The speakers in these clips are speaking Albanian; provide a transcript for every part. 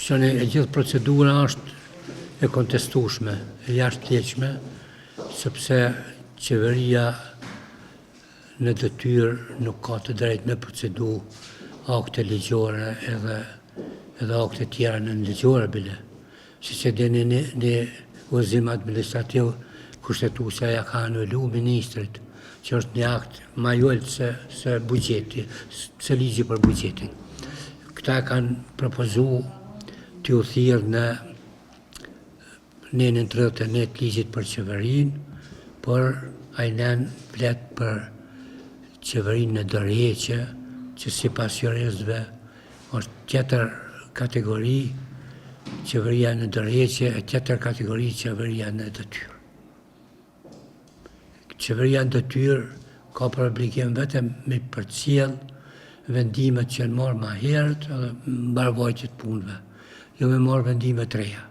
që e gjithë procedura është e kontestueshme, e jashtëligjshme, sepse qeveria në detyrë nuk ka të drejtë me procedu akte ligjore edhe akte tjera në ligjore bile. Siç e dini një udhëzim administrativ kushtetuesja ja ka anulu ministrit, që është një akt më i ulët se buxheti, se ligji për buxhetin. Këta kanë propozu t'ju thirrë në nenën 31 të ligjit për qeverinë, por ai nen flet për qeverinë në dorëheqje, që sipas juristëve është tjetër kategori qeveria në dorëheqje e tjetër kategori qeveria në detyrë. Qeveria në detyrë ka për obligim vetëm me përcjell vendimet që janë marrë më herët edhe mbarvajtje të punëve, jo me marrë vendime të reja.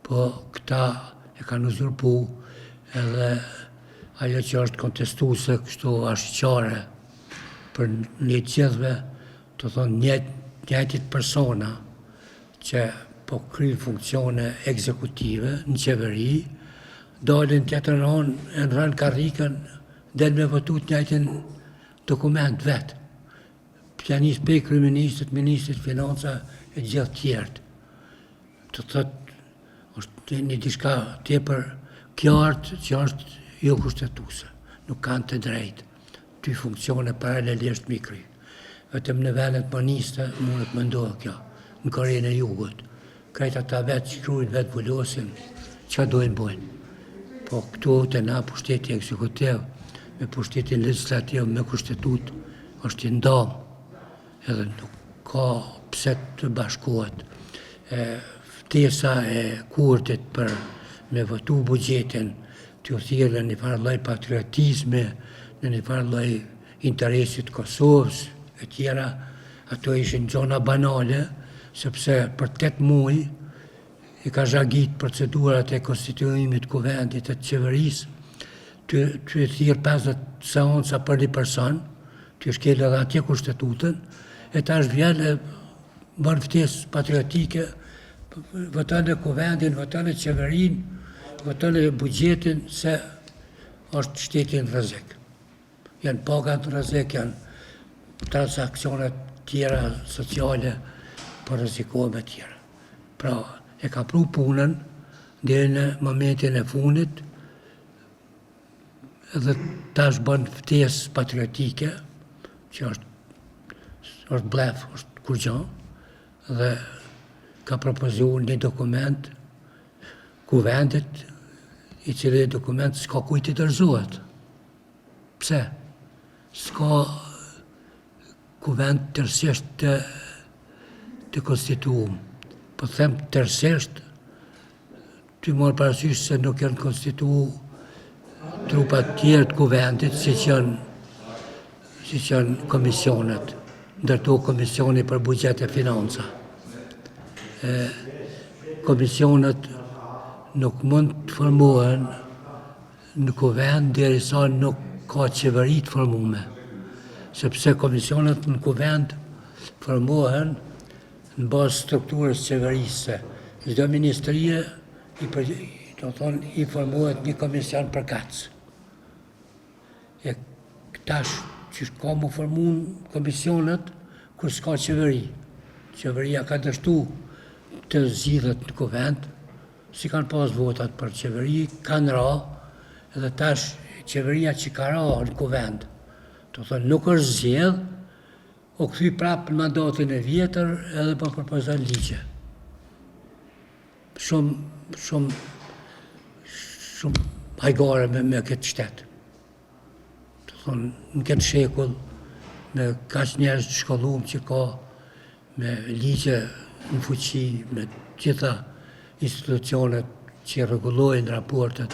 Po këta e kanë uzurpu edhe ajo që është kontestuese kështu ashqare për një gjithve, të thonë njëjtit persona që po kryjnë funksione ekzekutive në qeveri, dalin tjetër në rënë karrikën, del me votu të njëjtin dokument vetë. Pjanis pe kryeministrit, ministrit financa e gjithë tjertë. Të thotë, është një diçka tepër qartë që është jo kushtetuese. Nuk kanë të drejtë dy funksione paralelisht mi kry. Vetëm në vendet moniste mundet më ndohë kjo, në Korenë e Jugut. Krejt ata vetë shkrujnë, vetë vullosin, që dojnë bojnë. Po këtu të na pushteti ekzekutiv, me pushtetin legislativ, me kushtetut, është i ndamë, edhe nuk ka pse të bashkohet. Ftesa e kurtit për me votu buxhetin, t'ju thirrë në një farë lloj patriotizmi, në një farë lloj interesit Kosovës e tjera, ato ishin gjona banale, sepse për 8 muaj i ka zhagit procedurat e konstituimit kuvendit e të qeverisë, t'ju thirrë 50 seanca për një person, t'ju shkel edhe atje kushtetutën, e tash vjen e bën ftesë patriotike, voton e kuvendin, voton e qeverinë, voton e buxhetin, se është shteti në rrezik. Janë pagat në rrezik, janë transakcionet tjera sociale, për rrezikohet me tjera. Pra, e ka pru punën deri në momentin e fundit, edhe tash bën ftesë patriotike, që është blef, është kurgjan, dhe ka propozu një dokument kuvendit, i cili dokument s'ka kujt i dorëzohet. Pse? S'ka kuvend tërësisht të konstituum. Po them tërësisht, ty morë parasysh se nuk janë konstituu trupat tjerë të kuvendit, si që janë komisionet, ndërto komisioni për buxhet e financa. Komisionet nuk mund të formohen në kuvend derisa nuk ka qeveri të formume, sepse komisionet në kuvend formohen në bazë strukturës qeverisë. Çdo ministrie i formohet një komision përkatës. E tash që ka mu formu komisionet kur s'ka qeveri. Qeveria ka dështu të zgjidhet në kuvend, si kanë pas votat për qeveri, kanë ra, edhe tash qeveria që ka ra në kuvend, të thonë nuk është zgjedh, o kthy prapë në mandatin e vjetër edhe po propozon ligje. Shumë hajgare me këtë shtet. Të thonë, në këtë shekull, me kaq njerëz të shkollum që ka, me ligje në fuqi, me gjitha institucionet që rregullojnë raportet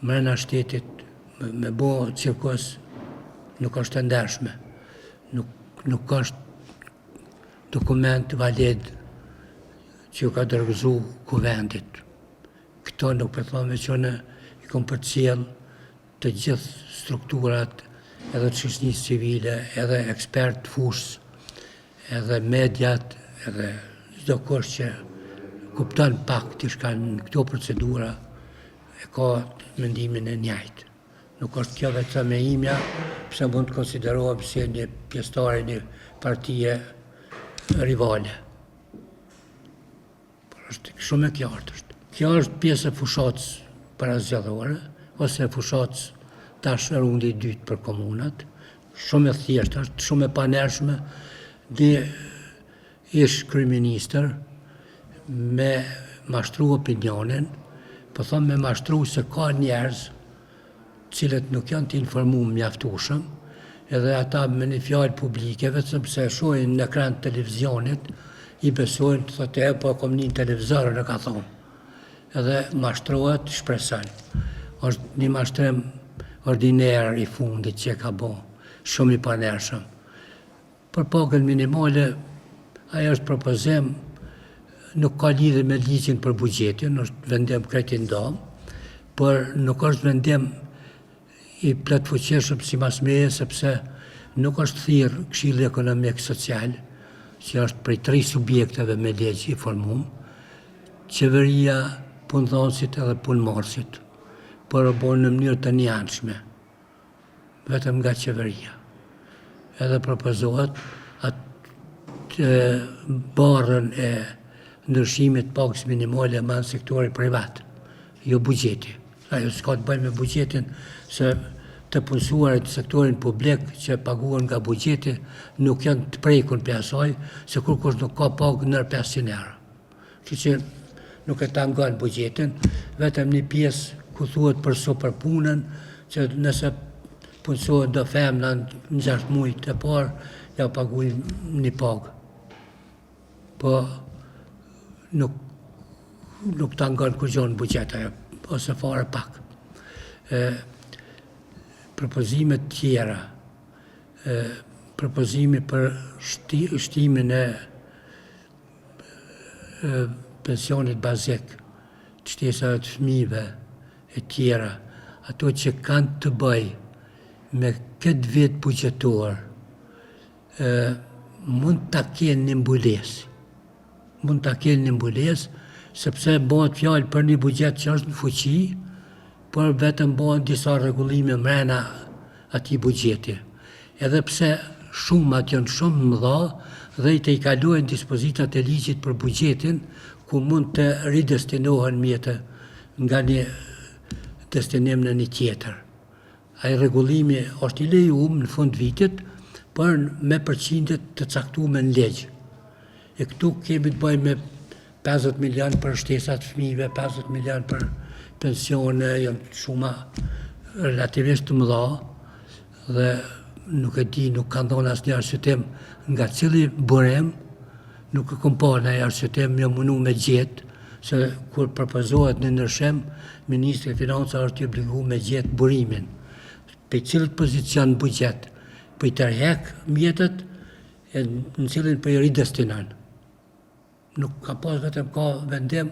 mrena shtetit, me bo cirkos nuk është e ndershme. Nuk është dokument valid që ju ka dërgëzu kuvendit. Këto nuk përthome që në i kom përcjell të gjithë strukturat edhe të shoqërisë civile, edhe ekspert fushës, edhe mediat, edhe çdo kush që kupton pak diçka në këto procedura e ka mendimin e njëjtë. Nuk është kjo vetëm e imja, pse mund të konsiderohem si një pjesëtar e një partie rivale. Por është shumë e qartë është. Kjo është pjesë e fushatës parazgjedhore, ose fushatës tash rundi i dytë për komunat, shumë e thjeshtë, është shumë e panershme, një ish kryeministër me mashtru opinionin, po thon me mashtru se ka njerëz cilët nuk janë të informuar mjaftueshëm, edhe ata me një fjalë publike, vetëm se shohin në ekran të televizionit, i besojnë, thotë e po kom një televizor në ka thonë. Edhe mashtrohet, shpreson. Është një mashtrim ordiner i fundit që ka bo, shumë i panershëm. Për pagën minimale, ajo është propozim, nuk ka lidhje me ligjin për buxhetin, është vendim krejt i ndam, por nuk është vendim i plotfuqishëm sipas meje, sepse nuk është thirrë Këshilli Ekonomik Social, që është prej 3 subjekteve me ligj i formuar, qeveria, punëdhënësit edhe punëmarrësit, por e bën në mënyrë të njëanshme, vetëm nga qeveria. Edhe propozohet atë barrën e ndryshimit pagës minimale me në sektori privat, jo buxheti. Ajo s'ka të bëjë me buxhetin, se të punësuarit të sektorin publik që paguhen nga buxheti nuk janë të prekur për asaj, se kur kush nuk ka pagë nër 500 euro. Që nuk e tangon buxhetin, vetëm një pjesë ku thuhet për superpunën, që nëse punësohet do femna në 6 muaj të parë, ja paguajnë një pagë. Po nuk tangon kurrë në buxhet ajo, ose fare pak. Propozimet tjera, propozimi për shtimin e pensionit bazik, të shtesave të fëmijëve e tjera, ato që kanë të bëj me këtë vit buxhetor, mund ta kenë një mbulesë. Mund ta kenë një mbulesë, sepse bëhet fjalë për një buxhet që është në fuqi, por vetëm bëhen disa rregullime mrena atij buxheti. Edhe pse shumat janë shumë mëdha dhe i kalojnë dispozitat e ligjit për buxhetin, ku mund të ridestinohen mjete nga një destinim në një tjetër. Ai rregullimi është i lejuar në fund vitit, por me përqindjet të caktuara në ligj. E këtu kemi të bëjmë me 50 milion për shtesat fëmijëve, 50 milion për pensione, janë shuma relativisht të mëdha dhe nuk e di, nuk kanë dhënë asnjë arsyetim nga cili burim, nuk e kam parë në arsyetim, jam mundu me gjetë, se kur propozohet në ndryshim, Ministri i Financave është i obliguar me gjetë burimin. Pe cilët pozicion buxhet, po i tërheq mjetet e në cilin po i ridestinon. Nuk ka pas vetëm ka vendim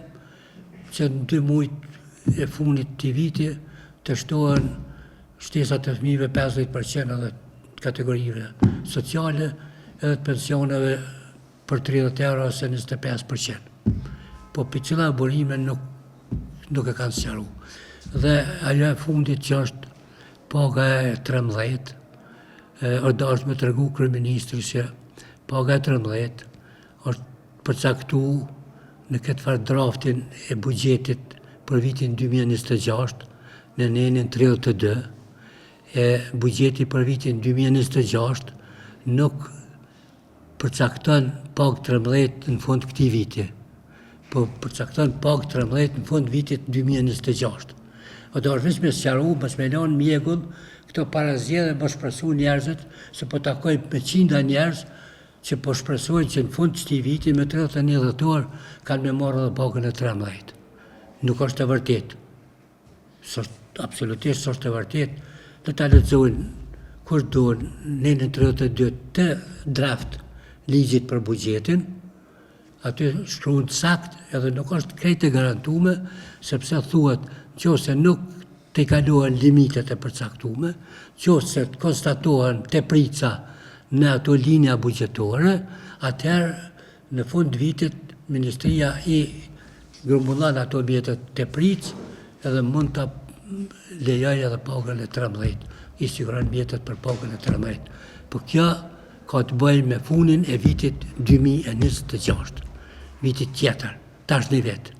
që në 2 muajt e fundit të viti të shtohen shtesat e fëmijëve 50% edhe kategorive sociale edhe të pensioneve për 30 euro ose 25%. Po për cila burime nuk e kanë sqaruar. Dhe ajo e fundit që është paga e 13, është me tregu kryeministri që paga e 13 është përcaktuar në këtë farë draftin e buxhetit për vitin 2026 në nenin 32, e buxheti për vitin 2026 nuk përcakton pagë 13 në fund këtij viti, po përcakton pagë 13 në fund vitit 2026. O do është me sqaru, mos me lënë mjegull këto parazgjedhje, mos shpresu njerëzit, se po takoj me 100 njerëz që po shpresojnë që në fund këtij viti me 31 dhjetor kanë me marrë edhe pagën e 13. Nuk është e vërtetë. Absolutisht s'është e vërtetë. Le ta lexojnë kush duan në 32 të draft ligjit për buxhetin, aty shkruan sakt edhe nuk është krejt e garantuar, sepse thuhet nëse nuk të kalohen limitet e përcaktuara, nëse të konstatohen teprica në ato linja buxhetore, atëherë në fund vitit Ministria i grumbullon ato mjetet të pric, edhe mund të lejoj edhe pagën e 13, i siguron mjetet për pagën e 13. Po kjo ka të bëjë me funin e vitit 2026, vitit tjetër, tash një vit.